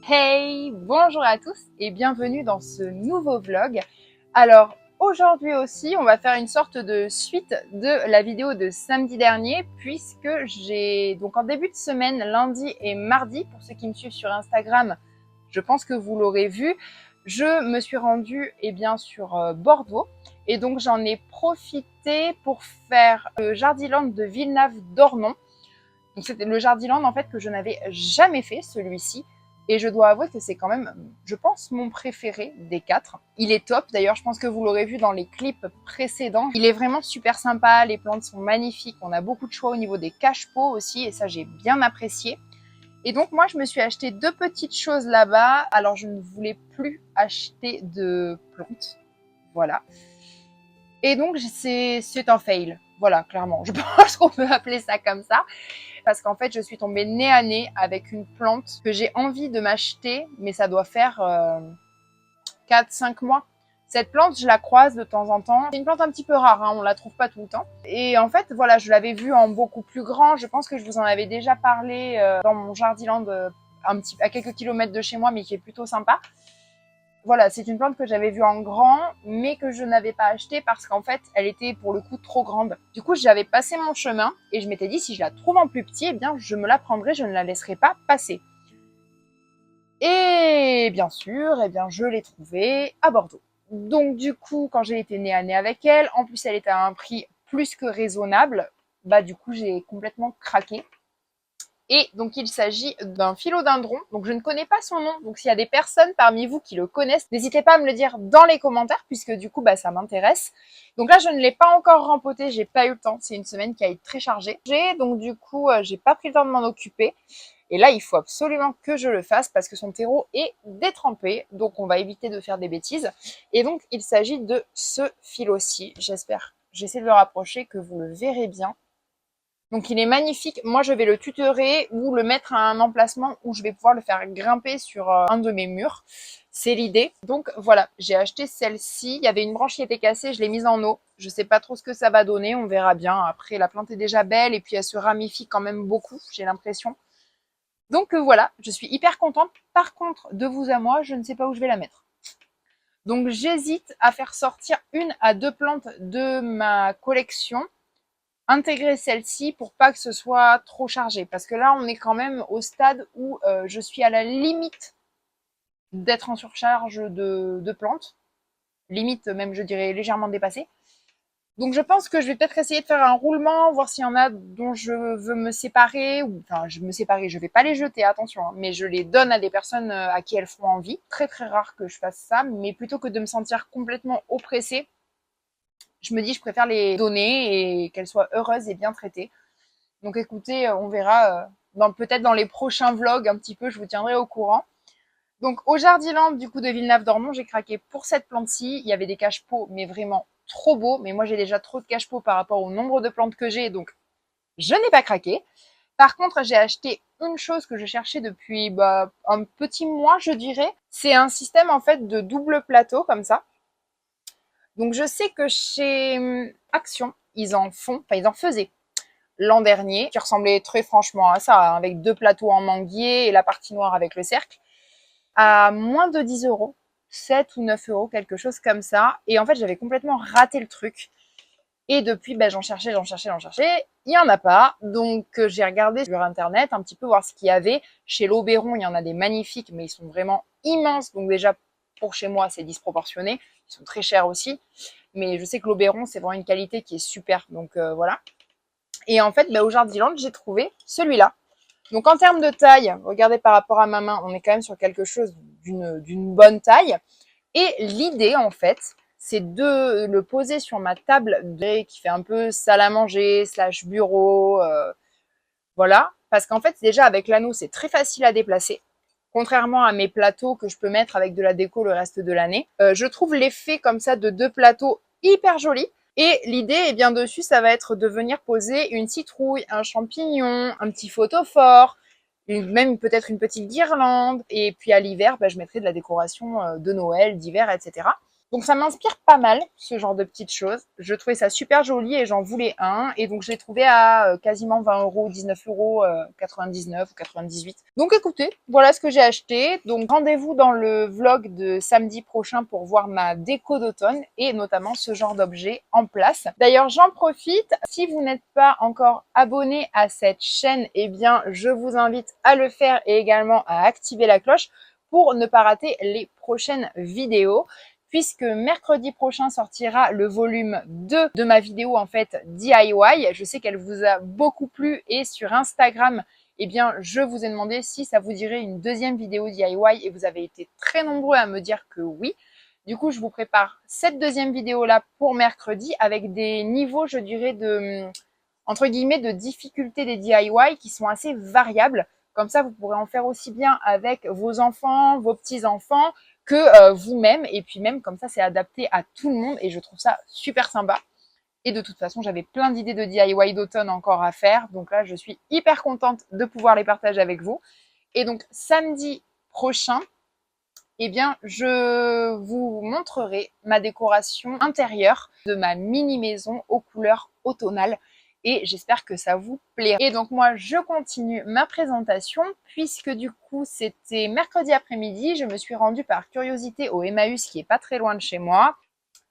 Hey, bonjour à tous et bienvenue dans ce nouveau vlog. Alors aujourd'hui aussi, on va faire une sorte de suite de la vidéo de samedi dernier puisque j'ai donc en début de semaine, lundi et mardi, pour ceux qui me suivent sur Instagram, je pense que vous l'aurez vu, je me suis rendue sur Bordeaux et donc j'en ai profité pour faire le Jardiland de Villenave-d'Ornon. Donc c'était le Jardiland en fait que je n'avais jamais fait, celui-ci. Et je dois avouer que c'est quand même, je pense, mon préféré des quatre. Il est top, d'ailleurs je pense que vous l'aurez vu dans les clips précédents. Il est vraiment super sympa, les plantes sont magnifiques, on a beaucoup de choix au niveau des cache-pots aussi, et ça j'ai bien apprécié. Et donc moi je me suis acheté deux petites choses là-bas. Alors je ne voulais plus acheter de plantes, voilà. Et donc c'est un fail, voilà, clairement. Je pense qu'on peut appeler ça comme ça. Parce qu'en fait, je suis tombée nez à nez avec une plante que j'ai envie de m'acheter, mais ça doit faire 4-5 mois. Cette plante, je la croise de temps en temps. C'est une plante un petit peu rare, hein, on la trouve pas tout le temps. Et en fait, voilà, je l'avais vue en beaucoup plus grand. Je pense que je vous en avais déjà parlé dans mon Jardiland à quelques kilomètres de chez moi, mais qui est plutôt sympa. Voilà, c'est une plante que j'avais vue en grand, mais que je n'avais pas achetée parce qu'en fait, elle était pour le coup trop grande. Du coup, j'avais passé mon chemin et je m'étais dit, si je la trouve en plus petit, eh bien, je me la prendrai, je ne la laisserai pas passer. Et bien sûr, eh bien, je l'ai trouvée à Bordeaux. Donc, du coup, quand j'ai été nez à nez avec elle, en plus, elle était à un prix plus que raisonnable, bah, du coup, j'ai complètement craqué. Et donc, il s'agit d'un philodendron. Donc, je ne connais pas son nom. Donc, s'il y a des personnes parmi vous qui le connaissent, n'hésitez pas à me le dire dans les commentaires, puisque du coup, bah, ça m'intéresse. Donc là, je ne l'ai pas encore rempoté. J'ai pas eu le temps. C'est une semaine qui a été très chargée. Donc, du coup, j'ai pas pris le temps de m'en occuper. Et là, il faut absolument que je le fasse parce que son terreau est détrempé. Donc, on va éviter de faire des bêtises. Et donc, il s'agit de ce fil-ci. J'essaie de le rapprocher, que vous le verrez bien. Donc il est magnifique. Moi, je vais le tutorer ou le mettre à un emplacement où je vais pouvoir le faire grimper sur un de mes murs. C'est l'idée. Donc voilà, j'ai acheté celle-ci. Il y avait une branche qui était cassée, je l'ai mise en eau. Je sais pas trop ce que ça va donner, on verra bien. Après, la plante est déjà belle et puis elle se ramifie quand même beaucoup, j'ai l'impression. Donc voilà, je suis hyper contente. Par contre, de vous à moi, je ne sais pas où je vais la mettre. Donc j'hésite à faire sortir une à deux plantes de ma collection, intégrer celle-ci pour pas que ce soit trop chargé. Parce que là, on est quand même au stade où je suis à la limite d'être en surcharge de plantes. Limite, même, je dirais, légèrement dépassée. Donc, je pense que je vais peut-être essayer de faire un roulement, voir s'il y en a dont je veux me séparer. Enfin, je me séparer, je vais pas les jeter, attention, hein, mais je les donne à des personnes à qui elles font envie. Très, très rare que je fasse ça, mais plutôt que de me sentir complètement oppressée, je me dis, je préfère les donner et qu'elles soient heureuses et bien traitées. Donc écoutez, on verra peut-être dans les prochains vlogs un petit peu, je vous tiendrai au courant. Donc au Jardiland du coup de Villenave-d'Ornon, j'ai craqué pour cette plante-ci. Il y avait des cache-pots, mais vraiment trop beaux. Mais moi j'ai déjà trop de cache-pots par rapport au nombre de plantes que j'ai, donc je n'ai pas craqué. Par contre, j'ai acheté une chose que je cherchais depuis un petit mois, je dirais. C'est un système en fait de double plateau comme ça. Donc je sais que chez Action, ils en faisaient l'an dernier, qui ressemblait très franchement à ça, hein, avec deux plateaux en manguier et la partie noire avec le cercle, à moins de 10 euros, 7 ou 9 euros, quelque chose comme ça. Et en fait, j'avais complètement raté le truc. Et depuis, j'en cherchais. Il n'y en a pas. Donc, j'ai regardé sur Internet un petit peu voir ce qu'il y avait. Chez l'Auberon, il y en a des magnifiques, mais ils sont vraiment immenses. Donc déjà, pour chez moi, c'est disproportionné. Ils sont très chers aussi. Mais je sais que l'Auberon, c'est vraiment une qualité qui est super. Donc voilà. Et en fait, au Jardiland, j'ai trouvé celui-là. Donc en termes de taille, regardez par rapport à ma main, on est quand même sur quelque chose d'une bonne taille. Et l'idée, en fait, c'est de le poser sur ma table qui fait un peu salle à manger, slash bureau, voilà. Parce qu'en fait, déjà, avec l'anneau, c'est très facile à déplacer. Contrairement à mes plateaux que je peux mettre avec de la déco le reste de l'année. Je trouve l'effet comme ça de deux plateaux hyper joli. Et l'idée, eh bien, dessus, ça va être de venir poser une citrouille, un champignon, un petit photophore, même peut-être une petite guirlande. Et puis à l'hiver, je mettrai de la décoration de Noël, d'hiver, etc. Donc ça m'inspire pas mal, ce genre de petites choses. Je trouvais ça super joli et j'en voulais un. Et donc je l'ai trouvé à quasiment 20 euros, 19 euros, 99 ou 98. Donc écoutez, voilà ce que j'ai acheté. Donc rendez-vous dans le vlog de samedi prochain pour voir ma déco d'automne et notamment ce genre d'objet en place. D'ailleurs, j'en profite. Si vous n'êtes pas encore abonné à cette chaîne, eh bien je vous invite à le faire et également à activer la cloche pour ne pas rater les prochaines vidéos, puisque mercredi prochain sortira le volume 2 de ma vidéo en fait DIY. Je sais qu'elle vous a beaucoup plu et sur Instagram, eh bien, je vous ai demandé si ça vous dirait une deuxième vidéo DIY et vous avez été très nombreux à me dire que oui. Du coup, je vous prépare cette deuxième vidéo-là pour mercredi avec des niveaux, je dirais, entre guillemets, de difficulté des DIY qui sont assez variables. Comme ça, vous pourrez en faire aussi bien avec vos enfants, vos petits-enfants, que vous-même. Et puis même, comme ça, c'est adapté à tout le monde et je trouve ça super sympa. Et de toute façon, j'avais plein d'idées de DIY d'automne encore à faire. Donc là, je suis hyper contente de pouvoir les partager avec vous. Et donc, samedi prochain, eh bien, je vous montrerai ma décoration intérieure de ma mini maison aux couleurs automnales. Et j'espère que ça vous plaira. Et donc moi, je continue ma présentation puisque du coup, c'était mercredi après-midi. Je me suis rendue par curiosité au Emmaüs qui est pas très loin de chez moi.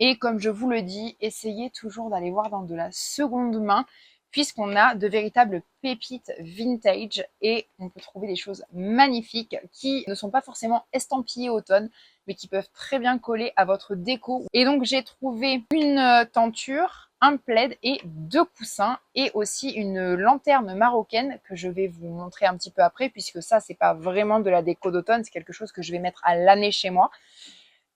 Et comme je vous le dis, essayez toujours d'aller voir dans de la seconde main puisqu'on a de véritables pépites vintage et on peut trouver des choses magnifiques qui ne sont pas forcément estampillées automne, mais qui peuvent très bien coller à votre déco. Et donc j'ai trouvé une tenture, un plaid et 2 coussins et aussi une lanterne marocaine que je vais vous montrer un petit peu après puisque ça c'est pas vraiment de la déco d'automne, c'est quelque chose que je vais mettre à l'année chez moi.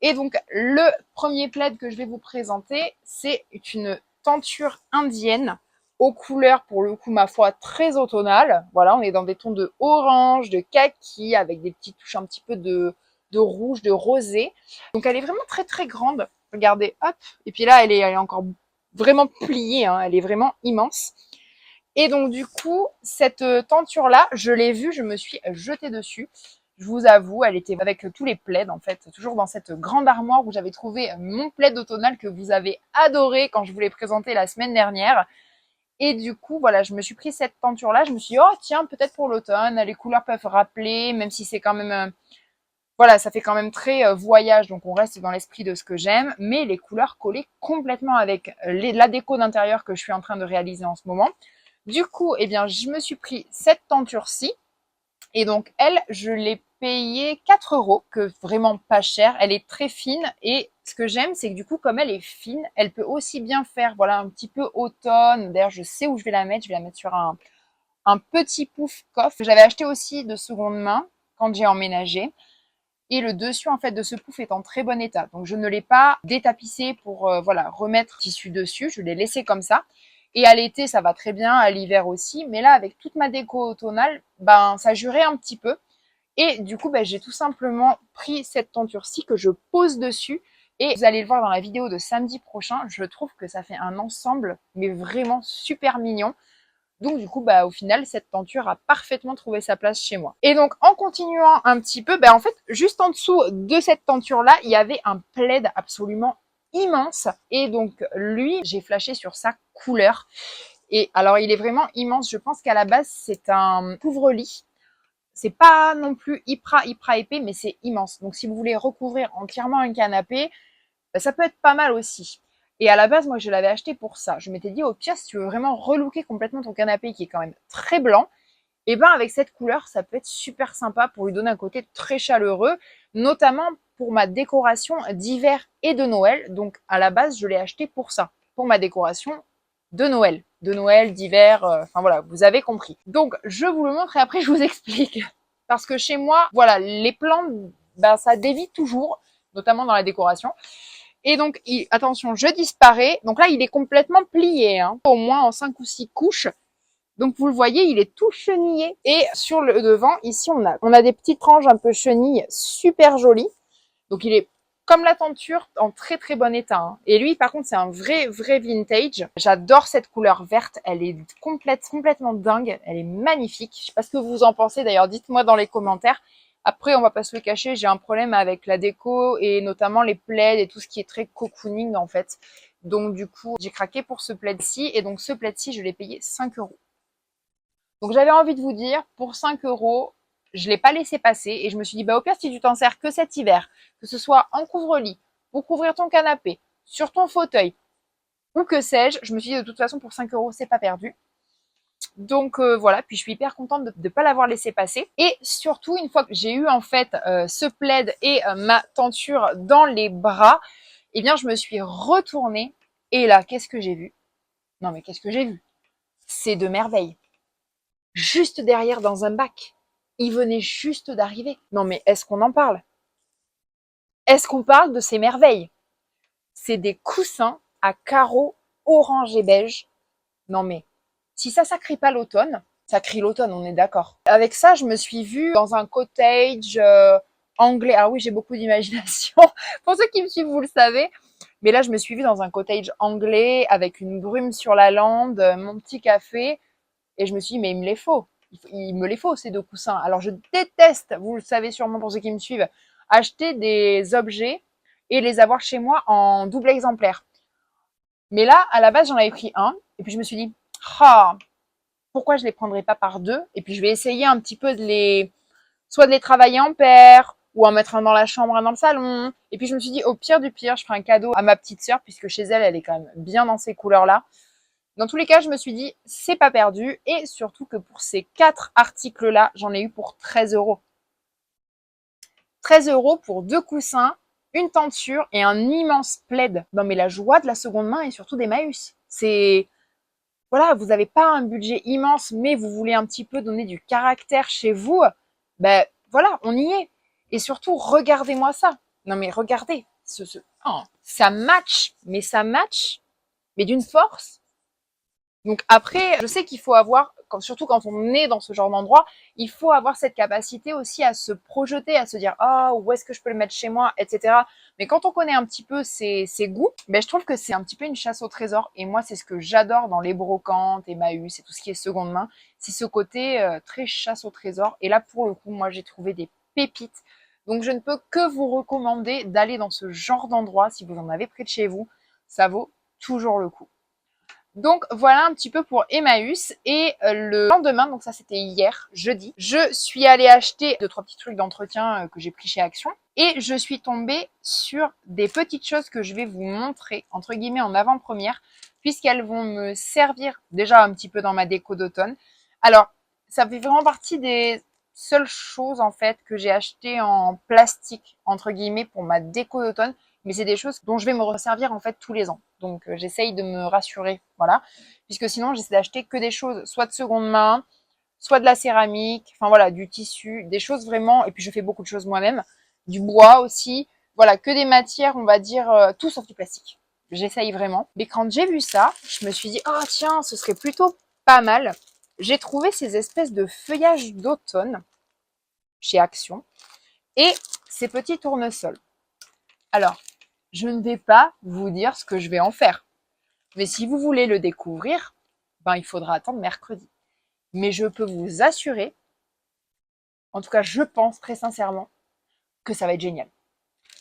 Et donc le premier plaid que je vais vous présenter, c'est une tenture indienne aux couleurs, pour le coup, ma foi, très automnales. Voilà, on est dans des tons de orange, de kaki, avec des petites touches un petit peu de rouge, de rosé. Donc elle est vraiment très très grande. Regardez, hop. Et puis là, elle est encore vraiment pliée, hein, elle est vraiment immense. Et donc du coup, cette tenture-là, je l'ai vue, je me suis jetée dessus. Je vous avoue, elle était avec tous les plaids en fait, toujours dans cette grande armoire où j'avais trouvé mon plaid automnal que vous avez adoré quand je vous l'ai présenté la semaine dernière. Et du coup, voilà, je me suis pris cette tenture-là. Je me suis dit, oh tiens, peut-être pour l'automne, les couleurs peuvent rappeler, même si c'est quand même, voilà, ça fait quand même très voyage, donc on reste dans l'esprit de ce que j'aime. Mais les couleurs collaient complètement avec la déco d'intérieur que je suis en train de réaliser en ce moment. Du coup, eh bien, je me suis pris cette tenture-ci. Et donc, elle, je l'ai payée 4 euros, que vraiment pas cher. Elle est très fine. Et ce que j'aime, c'est que du coup, comme elle est fine, elle peut aussi bien faire, voilà, un petit peu automne. D'ailleurs, je sais où je vais la mettre. Je vais la mettre sur un petit pouf coffre que j'avais acheté aussi de seconde main quand j'ai emménagé. Et le dessus, en fait, de ce pouf est en très bon état. Donc, je ne l'ai pas détapissé pour, voilà, remettre tissu dessus. Je l'ai laissé comme ça. Et à l'été, ça va très bien, à l'hiver aussi. Mais là, avec toute ma déco automnale, ben, ça jurait un petit peu. Et du coup, ben, j'ai tout simplement pris cette tenture-ci que je pose dessus. Et vous allez le voir dans la vidéo de samedi prochain. Je trouve que ça fait un ensemble, mais vraiment super mignon. Donc du coup, bah, au final, cette tenture a parfaitement trouvé sa place chez moi. Et donc, en continuant un petit peu, bah, en fait, juste en dessous de cette tenture-là, il y avait un plaid absolument immense. Et donc, lui, j'ai flashé sur sa couleur. Et alors, il est vraiment immense. Je pense qu'à la base, c'est un couvre-lit. C'est pas non plus hyper épais, mais c'est immense. Donc, si vous voulez recouvrir entièrement un canapé, bah, ça peut être pas mal aussi. Et à la base, moi, je l'avais acheté pour ça. Je m'étais dit, au pire, si tu veux vraiment relooker complètement ton canapé qui est quand même très blanc, et ben avec cette couleur, ça peut être super sympa pour lui donner un côté très chaleureux, notamment pour ma décoration d'hiver et de Noël. Donc, à la base, je l'ai acheté pour ça, pour ma décoration de Noël. De Noël, d'hiver, enfin voilà, vous avez compris. Donc, je vous le montre et après, je vous explique. Parce que chez moi, voilà, les plantes, ben, ça dévie toujours, notamment dans la décoration. Et donc, attention, je disparais. Donc là, il est complètement plié, hein, au moins en 5 ou 6 couches. Donc vous le voyez, il est tout chenillé. Et sur le devant, ici, on a des petites franges un peu chenilles super jolies. Donc il est comme la tenture, en très très bon état. Hein. Et lui, par contre, c'est un vrai vintage. J'adore cette couleur verte. Elle est complètement dingue. Elle est magnifique. Je sais pas ce que vous en pensez. D'ailleurs, dites-moi dans les commentaires. Après, on va pas se le cacher, j'ai un problème avec la déco et notamment les plaids et tout ce qui est très cocooning en fait. Donc du coup, j'ai craqué pour ce plaid-ci et donc ce plaid-ci, je l'ai payé 5 euros. Donc j'avais envie de vous dire, pour 5 euros, je l'ai pas laissé passer et je me suis dit, bah au pire, si tu t'en sers que cet hiver, que ce soit en couvre-lit, pour couvrir ton canapé, sur ton fauteuil, ou que sais-je, je me suis dit de toute façon pour 5 euros, c'est pas perdu. Donc voilà, puis je suis hyper contente de ne pas l'avoir laissé passer. Et surtout, une fois que j'ai eu en fait ce plaid et ma tenture dans les bras, eh bien je me suis retournée et là, qu'est-ce que j'ai vu? Non mais qu'est-ce que j'ai vu? C'est de merveille. Juste derrière dans un bac. Il venait juste d'arriver. Non mais est-ce qu'on en parle? Est-ce qu'on parle de ces merveilles? C'est des coussins à carreaux orange et beige. Non mais si ça crie pas l'automne, ça crie l'automne, on est d'accord. Avec ça, je me suis vue dans un cottage anglais. Ah oui, j'ai beaucoup d'imagination. Pour ceux qui me suivent, vous le savez. Mais là, je me suis vue dans un cottage anglais avec une brume sur la lande, mon petit café. Et je me suis dit, mais il me les faut. Il me les faut, ces deux coussins. Alors, je déteste, vous le savez sûrement pour ceux qui me suivent, acheter des objets et les avoir chez moi en double exemplaire. Mais là, à la base, j'en avais pris un. Et puis, je me suis dit, ah, pourquoi je les prendrais pas par deux? Et puis, je vais essayer un petit peu soit de les travailler en paire, ou en mettre un dans la chambre, un dans le salon. Et puis, je me suis dit, au pire du pire, je ferai un cadeau à ma petite sœur, puisque chez elle, elle est quand même bien dans ces couleurs-là. Dans tous les cas, je me suis dit, c'est pas perdu. Et surtout que pour ces 4 articles-là, j'en ai eu pour 13 euros. 13 euros pour 2 coussins, une tenture et un immense plaid. Non mais la joie de la seconde main et surtout d'Emmaüs. C'est, voilà, vous n'avez pas un budget immense, mais vous voulez un petit peu donner du caractère chez vous. Ben voilà, on y est. Et surtout, regardez-moi ça. Non mais regardez, oh, ça match, mais d'une force. Donc après, je sais qu'il faut avoir, surtout quand on est dans ce genre d'endroit, il faut avoir cette capacité aussi à se projeter, à se dire ah où est-ce que je peux le mettre chez moi, etc. Mais quand on connaît un petit peu ses goûts, ben je trouve que c'est un petit peu une chasse au trésor. Et moi, c'est ce que j'adore dans les brocantes, Emmaüs et tout ce qui est seconde main, c'est ce côté très chasse au trésor. Et là, pour le coup, moi, j'ai trouvé des pépites. Donc je ne peux que vous recommander d'aller dans ce genre d'endroit si vous en avez près de chez vous. Ça vaut toujours le coup. Donc voilà un petit peu pour Emmaüs. Et le lendemain, donc ça c'était hier, jeudi, je suis allée acheter 2-3 petits trucs d'entretien que j'ai pris chez Action. Et je suis tombée sur des petites choses que je vais vous montrer, entre guillemets en avant-première, puisqu'elles vont me servir déjà un petit peu dans ma déco d'automne. Alors, ça fait vraiment partie des seules choses en fait que j'ai achetées en plastique, entre guillemets, pour ma déco d'automne. Mais c'est des choses dont je vais me resservir en fait tous les ans. Donc j'essaye de me rassurer, voilà. Puisque sinon j'essaie d'acheter que des choses soit de seconde main, soit de la céramique, enfin voilà, du tissu, des choses vraiment, et puis je fais beaucoup de choses moi-même, du bois aussi, voilà, que des matières, on va dire, tout sauf du plastique. J'essaye vraiment. Mais quand j'ai vu ça, je me suis dit, ah tiens, ce serait plutôt pas mal. J'ai trouvé ces espèces de feuillages d'automne chez Action et ces petits tournesols. Alors, je ne vais pas vous dire ce que je vais en faire. Mais si vous voulez le découvrir, ben, il faudra attendre mercredi. Mais je peux vous assurer, en tout cas je pense très sincèrement, que ça va être génial.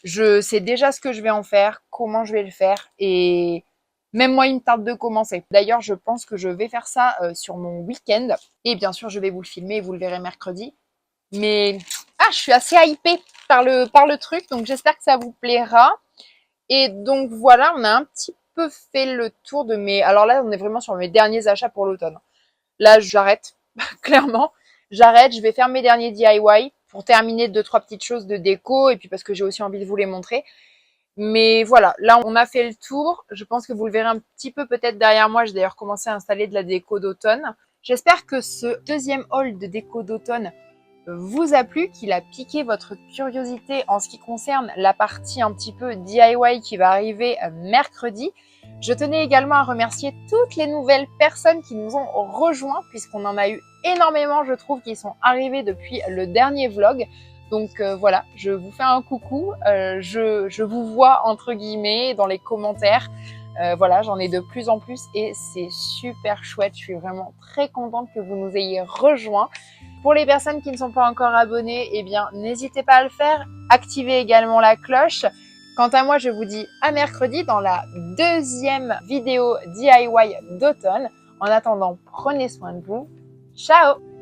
Je sais déjà ce que je vais en faire, comment je vais le faire, et même moi il me tarde de commencer. D'ailleurs je pense que je vais faire ça sur mon week-end, et bien sûr je vais vous le filmer et vous le verrez mercredi. Mais je suis assez hypée par le truc, donc j'espère que ça vous plaira. Et donc voilà, on a un petit peu fait le tour de mes... Alors là, on est vraiment sur mes derniers achats pour l'automne. Là, j'arrête, clairement. J'arrête, je vais faire mes derniers DIY pour terminer 2-3 petites choses de déco et puis parce que j'ai aussi envie de vous les montrer. Mais voilà, là, on a fait le tour. Je pense que vous le verrez un petit peu peut-être derrière moi. J'ai d'ailleurs commencé à installer de la déco d'automne. J'espère que ce deuxième haul de déco d'automne vous a plu, qu'il a piqué votre curiosité en ce qui concerne la partie un petit peu DIY qui va arriver mercredi. Je tenais également à remercier toutes les nouvelles personnes qui nous ont rejoints, puisqu'on en a eu énormément, je trouve, qui sont arrivés depuis le dernier vlog. Donc voilà, je vous fais un coucou, je vous vois entre guillemets dans les commentaires. Voilà, j'en ai de plus en plus et c'est super chouette. Je suis vraiment très contente que vous nous ayez rejoints. Pour les personnes qui ne sont pas encore abonnées, eh bien, n'hésitez pas à le faire. Activez également la cloche. Quant à moi, je vous dis à mercredi dans la deuxième vidéo DIY d'automne. En attendant, prenez soin de vous. Ciao!